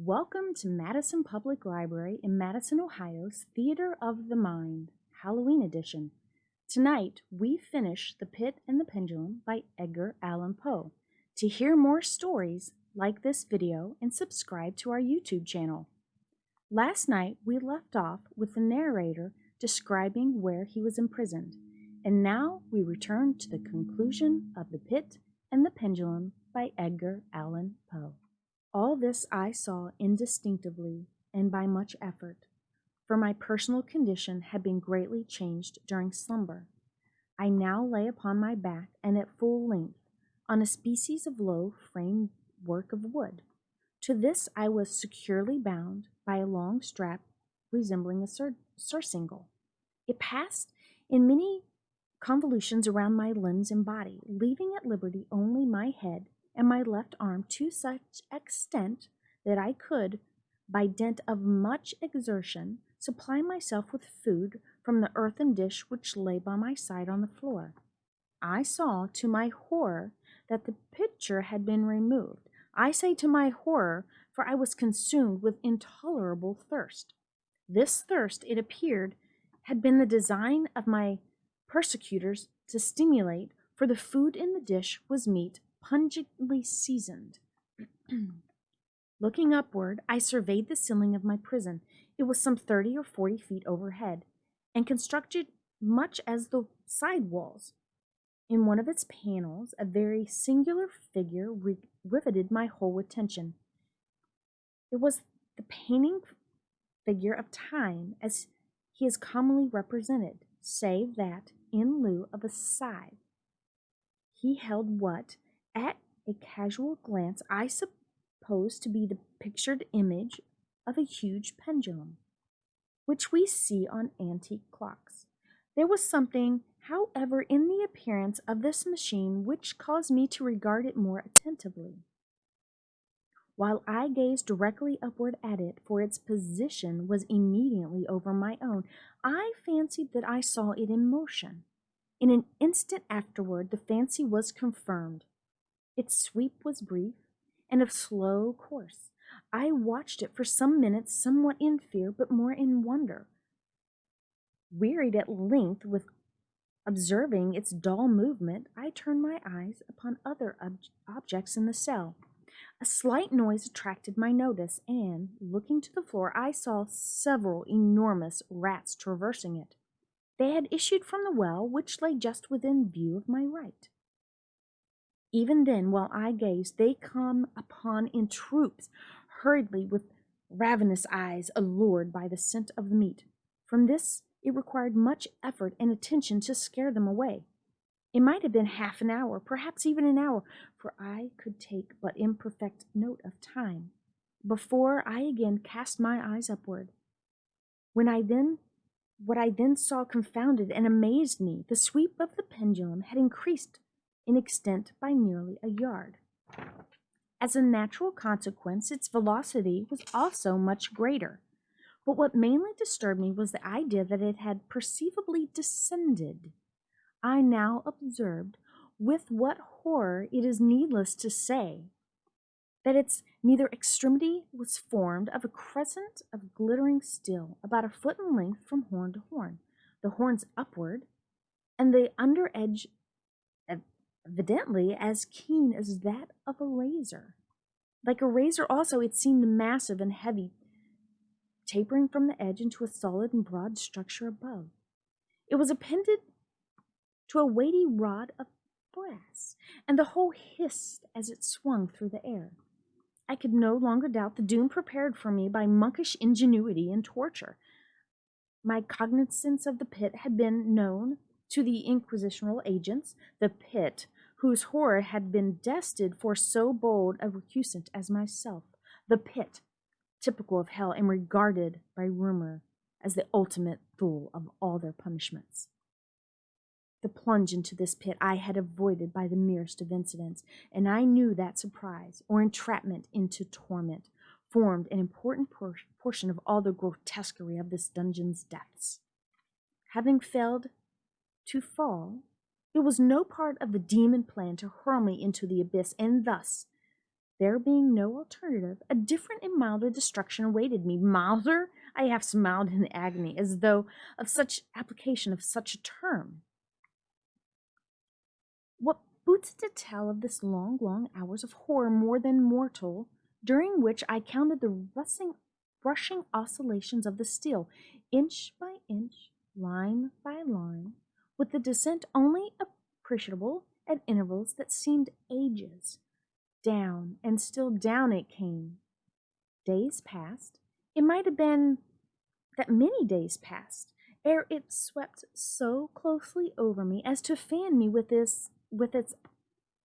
Welcome to Madison Public Library in Madison, Ohio's Theater of the Mind, Halloween edition. Tonight, we finish The Pit and the Pendulum by Edgar Allan Poe. To hear more stories, like this video and subscribe to our YouTube channel. Last night, we left off with the narrator describing where he was imprisoned, and now we return to the conclusion of The Pit and the Pendulum by Edgar Allan Poe. All this I saw indistinctively and by much effort, for my personal condition had been greatly changed during slumber. I now lay upon my back and at full length on a species of low framework of wood. To this I was securely bound by a long strap resembling a surcingle. It passed in many convolutions around my limbs and body, leaving at liberty only my head and my left arm to such extent that I could, by dint of much exertion, supply myself with food from the earthen dish which lay by my side on the floor. I saw, to my horror, that the pitcher had been removed. I say to my horror, for I was consumed with intolerable thirst. This thirst, it appeared, had been the design of my persecutors to stimulate, for the food in the dish was meat pungently seasoned. Looking upward, I surveyed the ceiling of my prison. It was some 30 or 40 feet overhead, and constructed much as the side walls. In one of its panels, a very singular figure riveted my whole attention. It was the painting figure of Time, as he is commonly represented, save that, in lieu of a scythe, he held what, at a casual glance, I supposed to be the pictured image of a huge pendulum, which we see on antique clocks. There was something, however, in the appearance of this machine which caused me to regard it more attentively. While I gazed directly upward at it, for its position was immediately over my own, I fancied that I saw it in motion. In an instant afterward, the fancy was confirmed. Its sweep was brief and of slow course. I watched it for some minutes, somewhat in fear, but more in wonder. Wearied at length with observing its dull movement, I turned my eyes upon other objects in the cell. A slight noise attracted my notice, and, looking to the floor, I saw several enormous rats traversing it. They had issued from the well, which lay just within view of my right. Even then, while I gazed, they come upon in troops, hurriedly, with ravenous eyes, allured by the scent of the meat. From this it required much effort and attention to scare them away. It might have been half an hour, perhaps even an hour, for I could take but imperfect note of time, before I again cast my eyes upward. What I then saw confounded and amazed me. The sweep of the pendulum had increased in extent by nearly a yard. As a natural consequence, its velocity was also much greater. But what mainly disturbed me was the idea that it had perceivably descended. I now observed, with what horror it is needless to say, that its neither extremity was formed of a crescent of glittering steel, about a foot in length from horn to horn, the horns upward, and the under edge evidently as keen as that of a razor. Like a razor also, it seemed massive and heavy, tapering from the edge into a solid and broad structure above. It was appended to a weighty rod of brass, and the whole hissed as it swung through the air. I could no longer doubt the doom prepared for me by monkish ingenuity and torture. My cognizance of the pit had been known to the inquisitional agents. The pit, whose horror had been destined for so bold a recusant as myself. The pit, typical of hell and regarded by rumor as the ultimate fool of all their punishments. The plunge into this pit I had avoided by the merest of incidents, and I knew that surprise, or entrapment into torment, formed an important portion of all the grotesquerie of this dungeon's depths. Having failed to fall, it was no part of the demon plan to hurl me into the abyss, and thus, There being no alternative, a different and milder destruction awaited me. Milder? I half smiled in agony, as though of such application of such a term. What boots it to tell of this long, long hours of horror more than mortal, during which I counted the rushing oscillations of the steel, inch by inch, line by line, with the descent only appreciable at intervals that seemed ages. Down, and still down it came. Days passed. It might have been that many days passed, ere it swept so closely over me as to fan me with its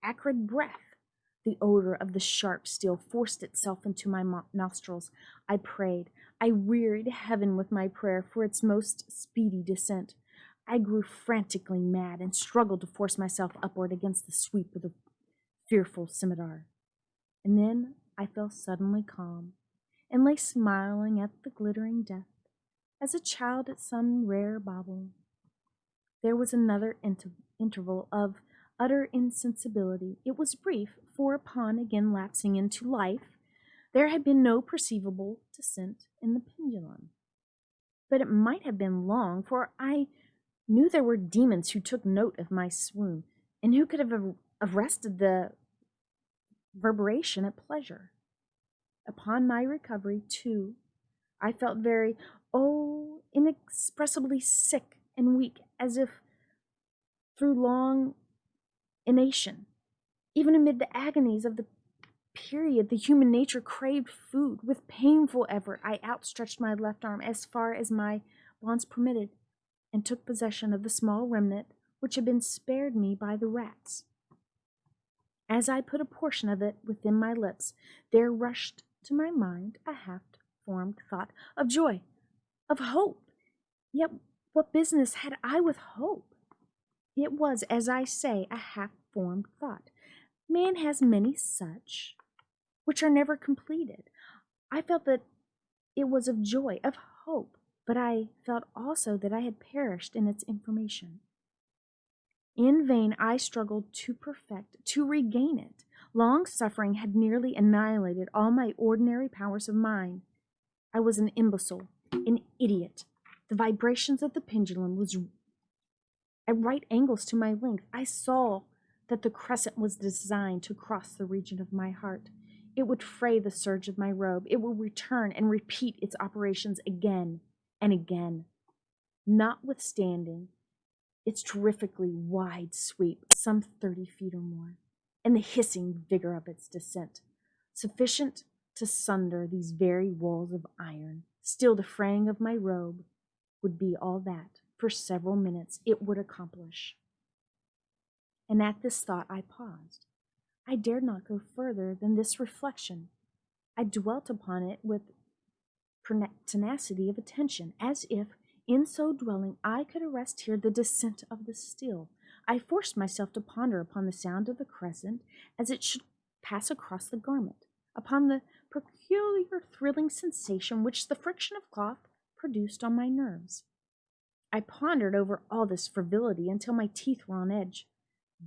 acrid breath. The odor of the sharp steel forced itself into my nostrils. I prayed. I wearied heaven with my prayer for its most speedy descent. I grew frantically mad and struggled to force myself upward against the sweep of the fearful scimitar. And then I fell suddenly calm, and lay smiling at the glittering death, as a child at some rare bauble. There was another interval of utter insensibility. It was brief, for upon again lapsing into life, there had been no perceivable descent in the pendulum. But it might have been long, for I knew there were demons who took note of my swoon, and who could have arrested the reverberation at pleasure. Upon my recovery, too, I felt very, inexpressibly sick and weak, as if through long inanition. Even amid the agonies of the period, the human nature craved food. With painful effort, I outstretched my left arm as far as my bonds permitted, and took possession of the small remnant which had been spared me by the rats. As I put a portion of it within my lips, there rushed to my mind a half-formed thought of joy, of hope. Yet what business had I with hope? It was, as I say, a half-formed thought. Man has many such, which are never completed. I felt that it was of joy, of hope, but I felt also that I had perished in its information. In vain I struggled to perfect, to regain it. Long suffering had nearly annihilated all my ordinary powers of mind. I was an imbecile, an idiot. The vibrations of the pendulum was at right angles to my length. I saw that the crescent was designed to cross the region of my heart. It would fray the serge of my robe. It would return and repeat its operations again and again. Notwithstanding its terrifically wide sweep, some 30 feet or more, and the hissing vigor of its descent, sufficient to sunder these very walls of iron, still the fraying of my robe would be all that, for several minutes, it would accomplish. And at this thought I paused. I dared not go further than this reflection. I dwelt upon it with tenacity of attention, as if, in so dwelling, I could arrest here the descent of the steel. I forced myself to ponder upon the sound of the crescent as it should pass across the garment, upon the peculiar thrilling sensation which the friction of cloth produced on my nerves. I pondered over all this frivolity until my teeth were on edge.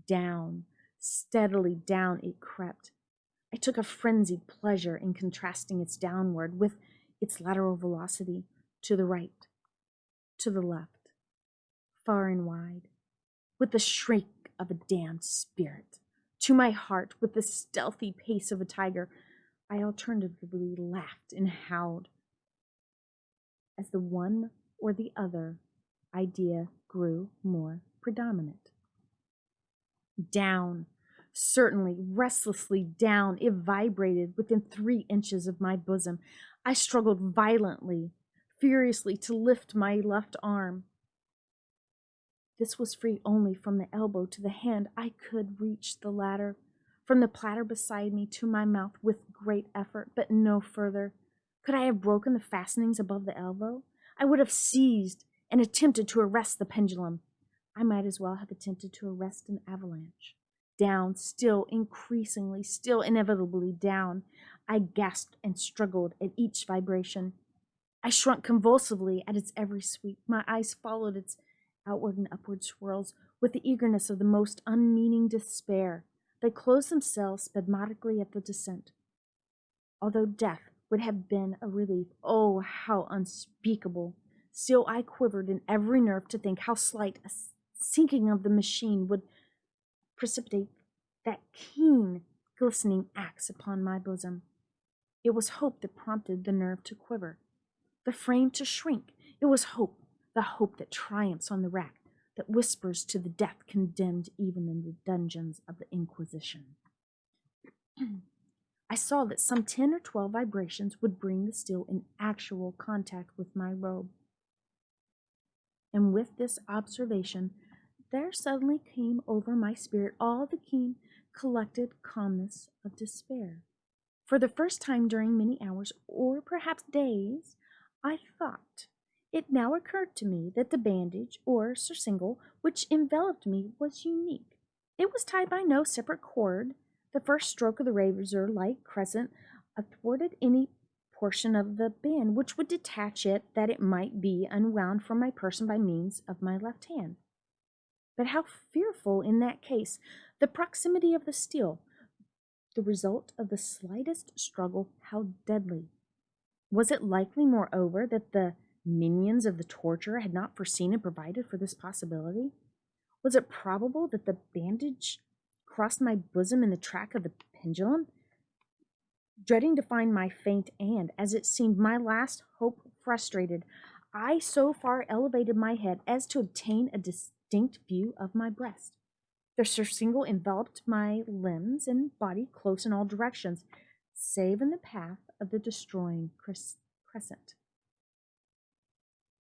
Down, steadily down it crept. I took a frenzied pleasure in contrasting its downward with its lateral velocity, to the right, to the left, far and wide, with the shriek of a damned spirit, to my heart with the stealthy pace of a tiger. I alternatively laughed and howled as the one or the other idea grew more predominant. Down, certainly, restlessly down, it vibrated within 3 inches of my bosom. I struggled violently, furiously, to lift my left arm. This was free only from the elbow to the hand. I could reach the latter, from the platter beside me to my mouth with great effort, but no further. Could I have broken the fastenings above the elbow? I would have seized and attempted to arrest the pendulum. I might as well have attempted to arrest an avalanche. Down, still, increasingly, still, inevitably down. I gasped and struggled at each vibration. I shrunk convulsively at its every sweep. My eyes followed its outward and upward swirls with the eagerness of the most unmeaning despair. They closed themselves spasmodically at the descent. Although death would have been a relief, oh, how unspeakable! Still I quivered in every nerve to think how slight a sinking of the machine would precipitate that keen, glistening axe upon my bosom. It was hope that prompted the nerve to quiver, the frame to shrink. It was hope, the hope that triumphs on the rack, that whispers to the death condemned even in the dungeons of the Inquisition. I saw that some 10 or 12 vibrations would bring the steel in actual contact with my robe. And with this observation, there suddenly came over my spirit all the keen, collected calmness of despair. For the first time during many hours, or perhaps days, I thought. It now occurred to me that the bandage, or surcingle, which enveloped me was unique. It was tied by no separate cord. The first stroke of the razor-like crescent athwarted any portion of the band which would detach it, that it might be unwound from my person by means of my left hand. But how fearful in that case! The proximity of the steel, the result of the slightest struggle, how deadly! Was it likely, moreover, that the minions of the torturer had not foreseen and provided for this possibility? Was it probable that the bandage crossed my bosom in the track of the pendulum? Dreading to find my faint and, as it seemed, my last hope frustrated, I so far elevated my head as to obtain a distinct view of my breast. The surcingle enveloped my limbs and body close in all directions, save in the path of the destroying crescent.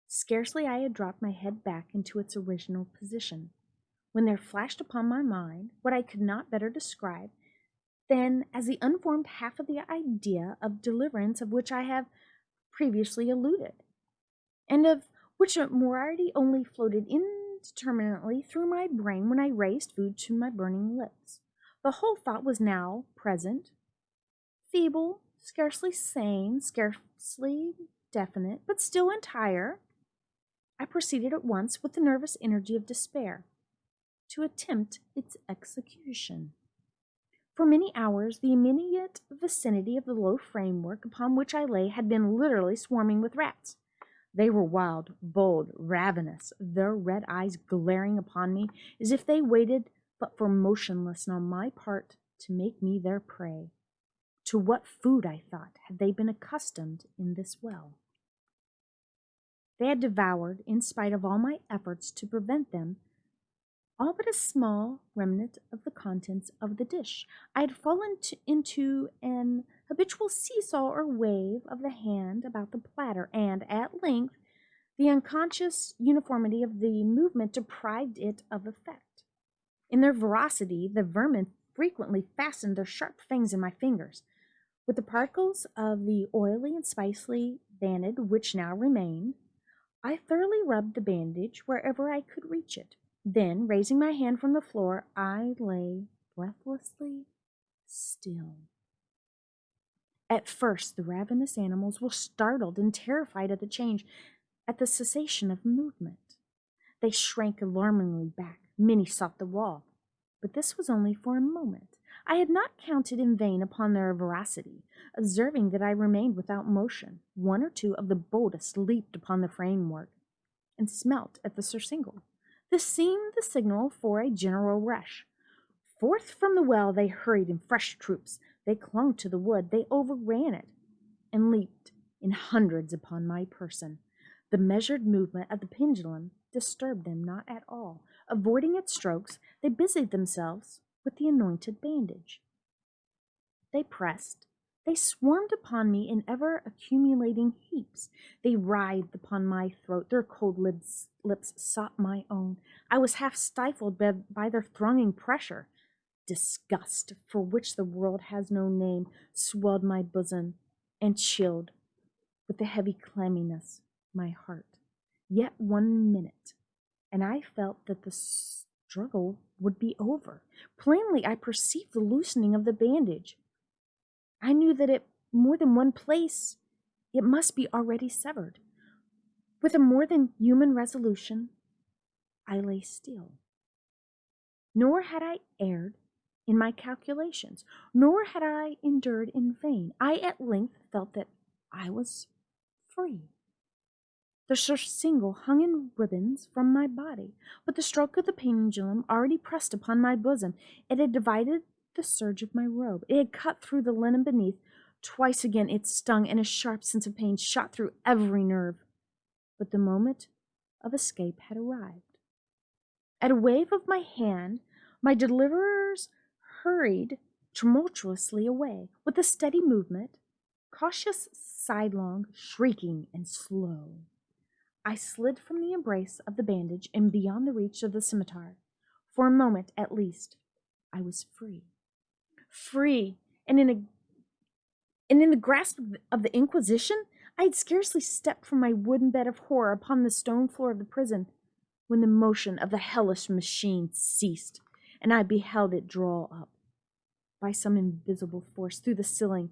Scarcely I had dropped my head back into its original position, when there flashed upon my mind what I could not better describe than as the unformed half of the idea of deliverance of which I have previously alluded, and of which a variety only floated indeterminately through my brain when I raised food to my burning lips. The whole thought was now present, feeble, scarcely sane, scarcely definite, but still entire. I proceeded at once, with the nervous energy of despair, to attempt its execution. For many hours, the immediate vicinity of the low framework upon which I lay had been literally swarming with rats. They were wild, bold, ravenous, their red eyes glaring upon me as if they waited but for motionlessness on my part to make me their prey. To what food, I thought, had they been accustomed in this well? They had devoured, in spite of all my efforts to prevent them, all but a small remnant of the contents of the dish. I had fallen into an habitual seesaw or wave of the hand about the platter, and at length the unconscious uniformity of the movement deprived it of effect. In their voracity, the vermin frequently fastened their sharp fangs in my fingers. With the particles of the oily and spicy bandage which now remained, I thoroughly rubbed the bandage wherever I could reach it. Then, raising my hand from the floor, I lay breathlessly still. At first, the ravenous animals were startled and terrified at the change, at the cessation of movement. They shrank alarmingly back. Many sought the wall, but this was only for a moment. I had not counted in vain upon their voracity. Observing that I remained without motion, one or two of the boldest leaped upon the framework and smelt at the surcingle. This seemed the signal for a general rush. Forth from the well they hurried in fresh troops. They clung to the wood, they overran it, and leaped in hundreds upon my person. The measured movement of the pendulum disturbed them not at all. Avoiding its strokes, they busied themselves with the anointed bandage. They pressed. They swarmed upon me in ever-accumulating heaps. They writhed upon my throat. Their cold lips sought my own. I was half stifled by their thronging pressure. Disgust, for which the world has no name, swelled my bosom and chilled with the heavy clamminess my heart. Yet 1 minute, and I felt that the struggle would be over. Plainly, I perceived the loosening of the bandage. I knew that at more than one place it must be already severed. With a more than human resolution, I lay still. Nor had I erred in my calculations, nor had I endured in vain. I at length felt that I was free. The surcingle hung in ribbons from my body, but the stroke of the pendulum already pressed upon my bosom. It had divided the serge of my robe. It had cut through the linen beneath. Twice again it stung, and a sharp sense of pain shot through every nerve. But the moment of escape had arrived. At a wave of my hand, my deliverers hurried tumultuously away, with a steady movement, cautious, sidelong, shrieking, and slow. I slid from the embrace of the bandage and beyond the reach of the scimitar. For a moment, at least, I was free. Free, and in the grasp of the Inquisition, I had scarcely stepped from my wooden bed of horror upon the stone floor of the prison when the motion of the hellish machine ceased, and I beheld it draw up by some invisible force through the ceiling.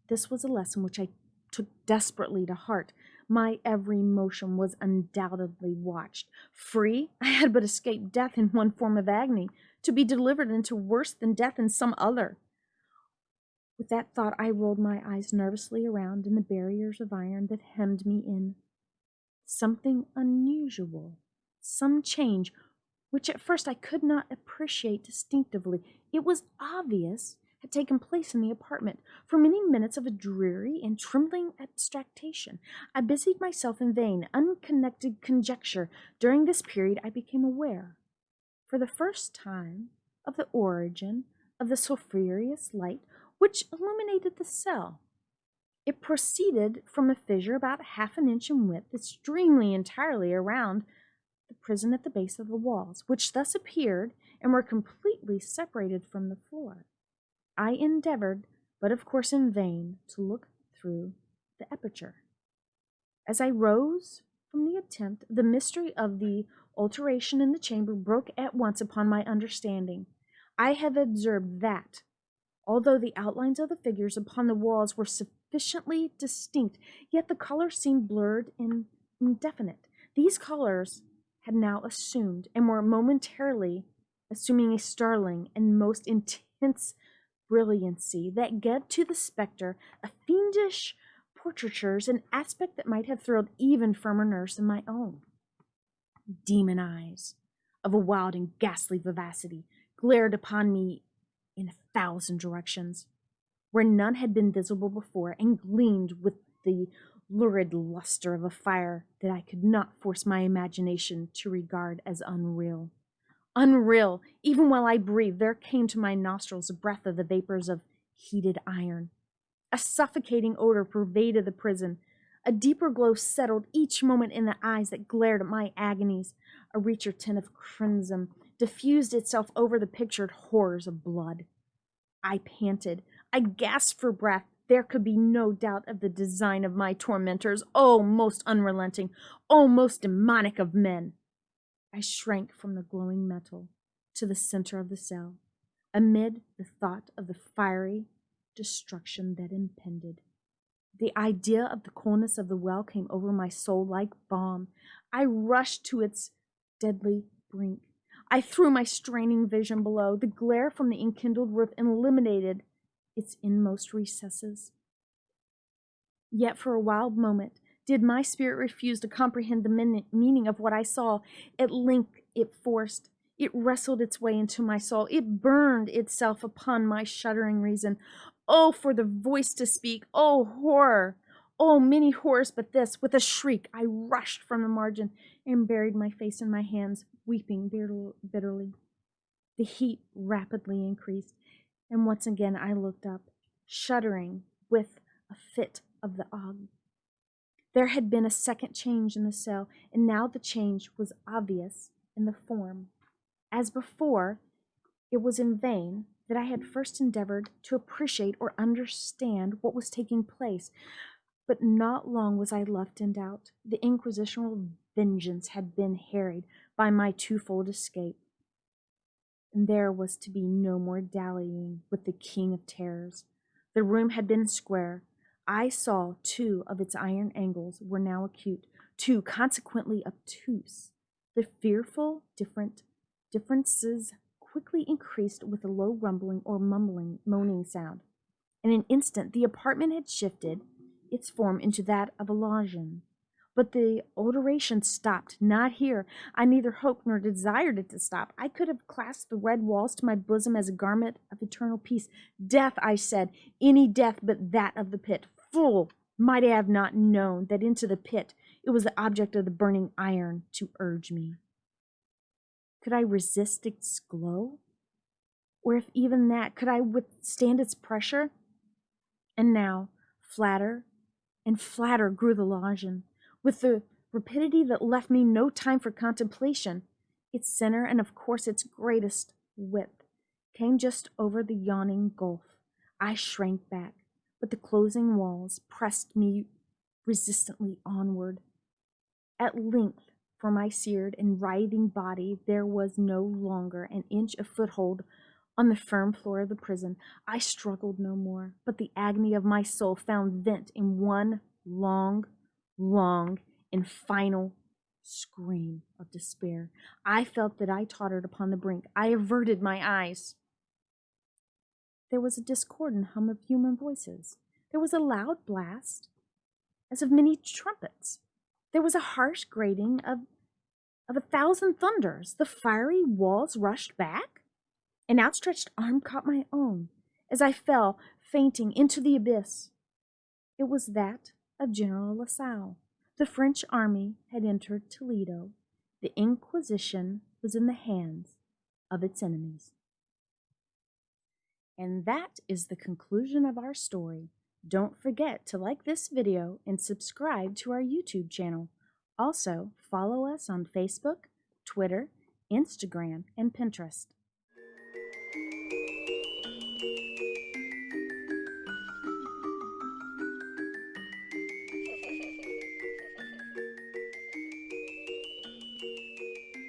This was a lesson which I took desperately to heart. My every motion was undoubtedly watched. Free, I had but escaped death in one form of agony, to be delivered into worse than death in some other. With that thought, I rolled my eyes nervously around in the barriers of iron that hemmed me in. Something unusual, some change, which at first I could not appreciate distinctively. It was obvious had taken place in the apartment. For many minutes of a dreary and trembling abstraction, I busied myself in vain, unconnected conjecture. During this period I became aware, for the first time, of the origin of the sulphureous light which illuminated the cell. It proceeded from a fissure about half an inch in width, extremely entirely around the prison at the base of the walls, which thus appeared and were completely separated from the floor. I endeavored, but of course in vain, to look through the aperture. As I rose from the attempt, the mystery of the alteration in the chamber broke at once upon my understanding. I have observed that, although the outlines of the figures upon the walls were sufficiently distinct, yet the colors seemed blurred and indefinite. These colors had now assumed, and were momentarily assuming, a startling and most intense brilliancy that gave to the spectre a fiendish portraitures, an aspect that might have thrilled even firmer nerves than my own. Demon eyes of a wild and ghastly vivacity glared upon me in 1,000 directions, where none had been visible before, and gleamed with the lurid luster of a fire that I could not force my imagination to regard as unreal. Unreal, even while I breathed, there came to my nostrils a breath of the vapors of heated iron. A suffocating odor pervaded the prison. A deeper glow settled each moment in the eyes that glared at my agonies. A richer tint of crimson diffused itself over the pictured horrors of blood. I panted. I gasped for breath. There could be no doubt of the design of my tormentors. Oh, most unrelenting! Oh, most demonic of men! I shrank from the glowing metal to the center of the cell, amid the thought of the fiery destruction that impended. The idea of the coolness of the well came over my soul like balm. I rushed to its deadly brink. I threw my straining vision below. The glare from the enkindled roof illuminated its inmost recesses. Yet for a wild moment did my spirit refuse to comprehend the meaning of what I saw. At length it wrestled its way into my soul. It burned itself upon my shuddering reason. Oh, for the voice to speak! Oh, horror! Oh, many horrors but this! With a shriek, I rushed from the margin and buried my face in my hands, weeping bitterly. The heat rapidly increased, and once again I looked up, shuddering with a fit of the ague. There had been a second change in the cell, and now the change was obvious in the form. As before, it was in vain that I had first endeavored to appreciate or understand what was taking place, but not long was I left in doubt. The inquisitional vengeance had been harried by my twofold escape, and there was to be no more dallying with the king of terrors. The room had been square. I saw 2 of its iron angles were now acute, 2 consequently obtuse. The fearful differences quickly slowly increased with a low rumbling or mumbling, moaning sound. In an instant, the apartment had shifted its form into that of a lodging. But the alteration stopped not here. I neither hoped nor desired it to stop. I could have clasped the red walls to my bosom as a garment of eternal peace. Death, I said, any death but that of the pit. Fool! Might I have not known that into the pit it was the object of the burning iron to urge me? Could I resist its glow? Or if even that, could I withstand its pressure? And now, flatter and flatter grew the lodging, with the rapidity that left me no time for contemplation. Its center, and of course its greatest width, came just over the yawning gulf. I shrank back, but the closing walls pressed me resistantly onward. At length, for my seared and writhing body, there was no longer an inch of foothold on the firm floor of the prison. I struggled no more, but the agony of my soul found vent in one long and final scream of despair. I felt that I tottered upon the brink. I averted my eyes. There was a discordant hum of human voices. There was a loud blast, as of many trumpets. There was a harsh grating of 1,000 thunders. The fiery walls rushed back. An outstretched arm caught my own as I fell, fainting, into the abyss. It was that of General Lasalle. The French army had entered Toledo. The Inquisition was in the hands of its enemies. And that is the conclusion of our story. Don't forget to like this video and subscribe to our YouTube channel. Also, follow us on Facebook, Twitter, Instagram, and Pinterest.